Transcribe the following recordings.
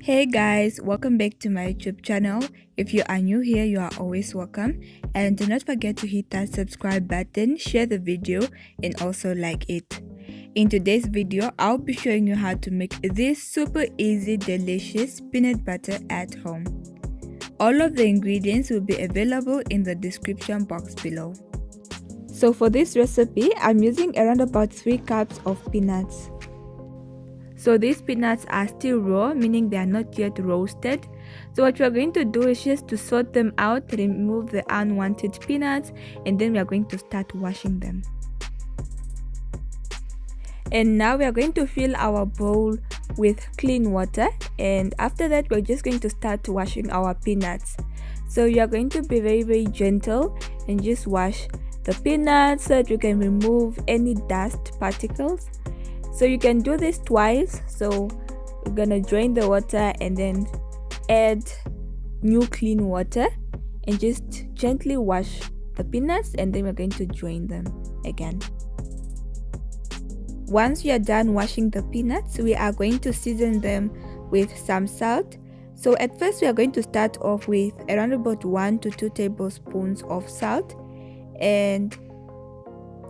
Hey guys, welcome back to my YouTube channel. If you are new here, you are always welcome, and do not forget to hit that subscribe button, share the video, and also like it. In today's video, I'll be showing you how to make this super easy, delicious peanut butter at home. All of the ingredients will be available in the description box below. So for this recipe, I'm using around about 3 cups of peanuts. So these peanuts are still raw, meaning they are not yet roasted. So what we are going to do is just to sort them out, remove the unwanted peanuts, and then we are going to start washing them. And now we are going to fill our bowl with clean water, and after that we're just going to start washing our peanuts. So you are going to be very gentle and just wash the peanuts so that you can remove any dust particles. So you can do this twice. So we're gonna drain the water and then add new clean water and just gently wash the peanuts, and then we're going to drain them again. Once we are done washing the peanuts, we are going to season them with some salt. So at first we are going to start off with around about 1 to 2 tablespoons of salt, and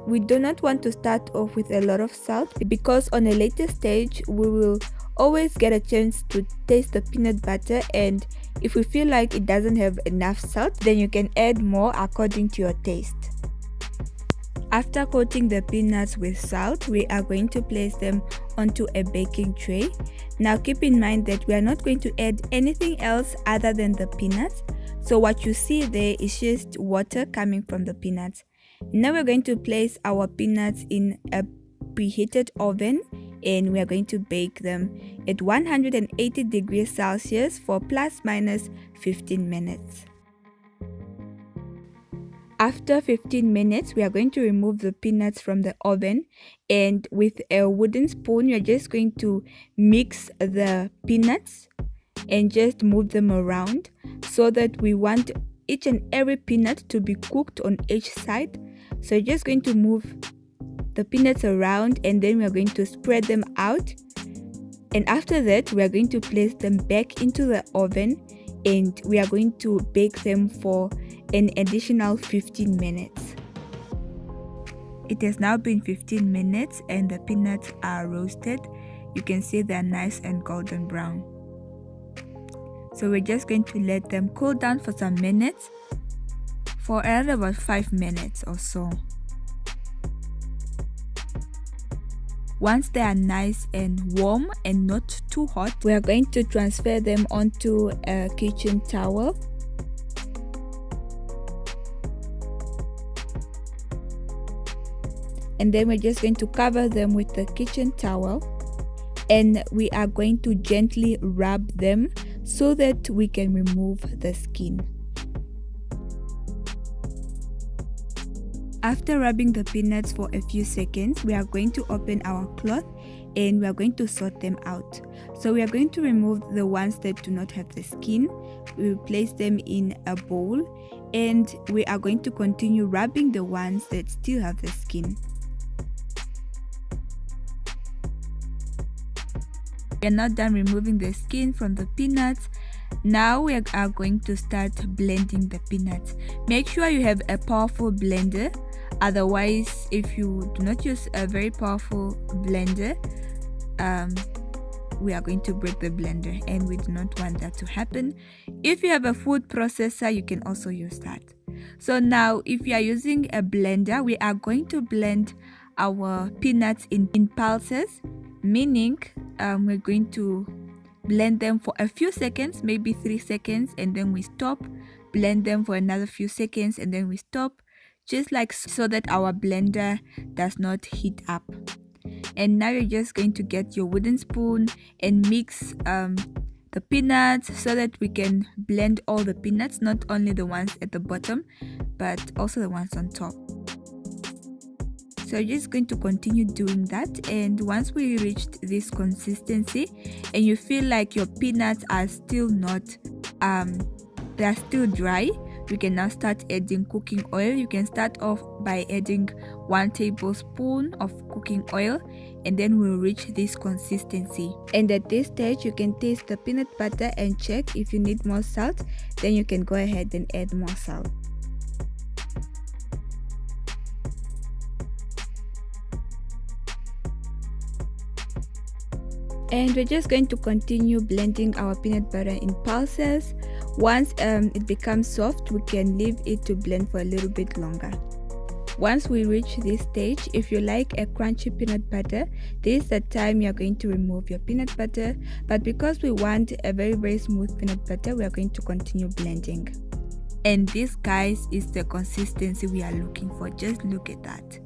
we do not want to start off with a lot of salt because on a later stage we will always get a chance to taste the peanut butter, and if we feel like it doesn't have enough salt, then you can add more according to your taste. After coating the peanuts with salt, we are going to place them onto a baking tray. Now keep in mind that we are not going to add anything else other than the peanuts. So what you see there is just water coming from the peanuts. Now we're going to place our peanuts in a preheated oven, and we are going to bake them at 180 degrees Celsius for plus minus 15 minutes. After 15 minutes, we are going to remove the peanuts from the oven, and with a wooden spoon, you're just going to mix the peanuts and just move them around so that we want each and every peanut to be cooked on each side. So you're just going to move the peanuts around, and then we are going to spread them out, and after that we are going to place them back into the oven, and we are going to bake them for an additional 15 minutes. It has now been 15 minutes and the peanuts are roasted. You can see they are nice and golden brown. So we're just going to let them cool down for some minutes, for around about 5 minutes or so. Once they are nice and warm and not too hot, we are going to transfer them onto a kitchen towel. And then we're just going to cover them with the kitchen towel, and we are going to gently rub them so that we can remove the skin. After rubbing the peanuts for a few seconds, we are going to open our cloth and we are going to sort them out. So we are going to remove the ones that do not have the skin. We will place them in a bowl, and we are going to continue rubbing the ones that still have the skin. We are now done removing the skin from the peanuts. Now we are going to start blending the peanuts. Make sure you have a powerful blender. Otherwise, if you do not use a very powerful blender, we are going to break the blender, and we do not want that to happen. If you have a food processor, you can also use that. So now if you are using a blender, we are going to blend our peanuts in pulses, meaning we're going to blend them for a few seconds, maybe 3 seconds, and then we stop. Blend them for another few seconds, and then we stop, just like so that our blender does not heat up. And now you're just going to get your wooden spoon and mix the peanuts so that we can blend all the peanuts, not only the ones at the bottom but also the ones on top. So you're just going to continue doing that, and once we reached this consistency and you feel like your peanuts are still not they are still dry, we can now start adding cooking oil. You can start off by adding 1 tablespoon of cooking oil, and then we'll reach this consistency. And at this stage you can taste the peanut butter and check if you need more salt, then you can go ahead and add more salt. And we're just going to continue blending our peanut butter in pulses. Once it becomes soft, we can leave it to blend for a little bit longer. Once we reach this stage, if you like a crunchy peanut butter, this is the time you're going to remove your peanut butter. But because we want a very smooth peanut butter, we are going to continue blending. And this, guys, is the consistency we are looking for. Just look at that.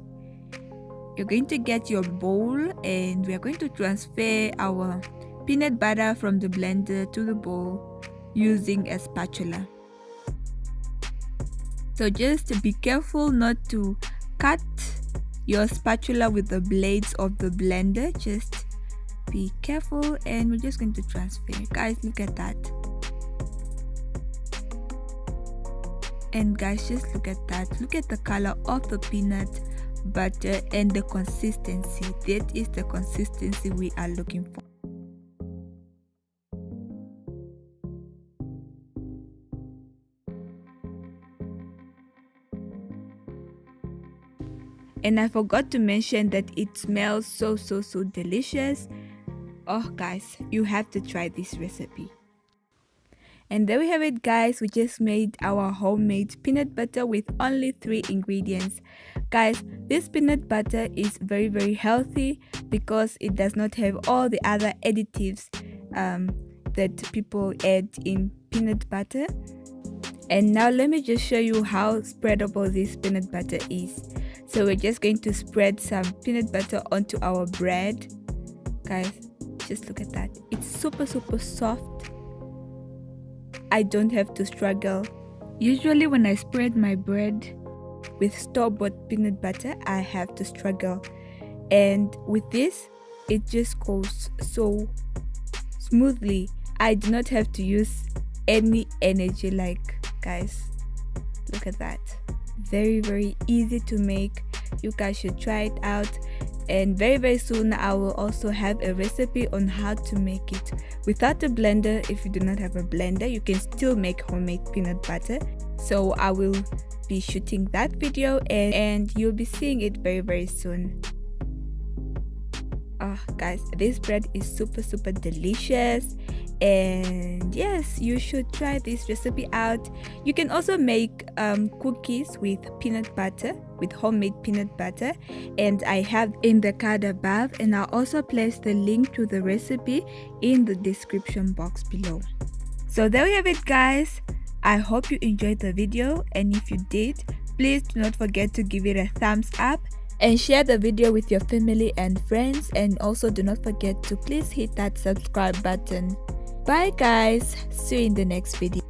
You're going to get your bowl, and we are going to transfer our peanut butter from the blender to the bowl using a spatula. So just be careful not to cut your spatula with the blades of the blender. Just be careful, and we're just going to transfer. Guys, look at that. And guys, just look at that. Look at the color of the peanut butter and the consistency. That is the consistency we are looking for. And I forgot to mention that it smells so delicious. Oh guys, you have to try this recipe. And there we have it, guys. We just made our homemade peanut butter with only 3 ingredients. Guys, this peanut butter is very healthy because it does not have all the other additives that people add in peanut butter. And now let me just show you how spreadable this peanut butter is. So we're just going to spread some peanut butter onto our bread. Guys, just look at that. It's super soft. I don't have to struggle. Usually when I spread my bread with store-bought peanut butter, I have to struggle. And with this, it just goes so smoothly. I do not have to use any energy. Like, guys, look at that. Very easy to make. You guys should try it out. And very soon I will also have a recipe on how to make it without a blender. If you do not have a blender, you can still make homemade peanut butter. So I will be shooting that video, and you'll be seeing it very soon. Oh guys, this bread is super delicious, and yes, you should try this recipe out. You can also make cookies with peanut butter, with homemade peanut butter, and I have in the card above, and I'll also place the link to the recipe in the description box below. So there we have it, guys. I hope you enjoyed the video, and if you did, please do not forget to give it a thumbs up and share the video with your family and friends, and also do not forget to please hit that subscribe button. Bye guys, see you in the next video.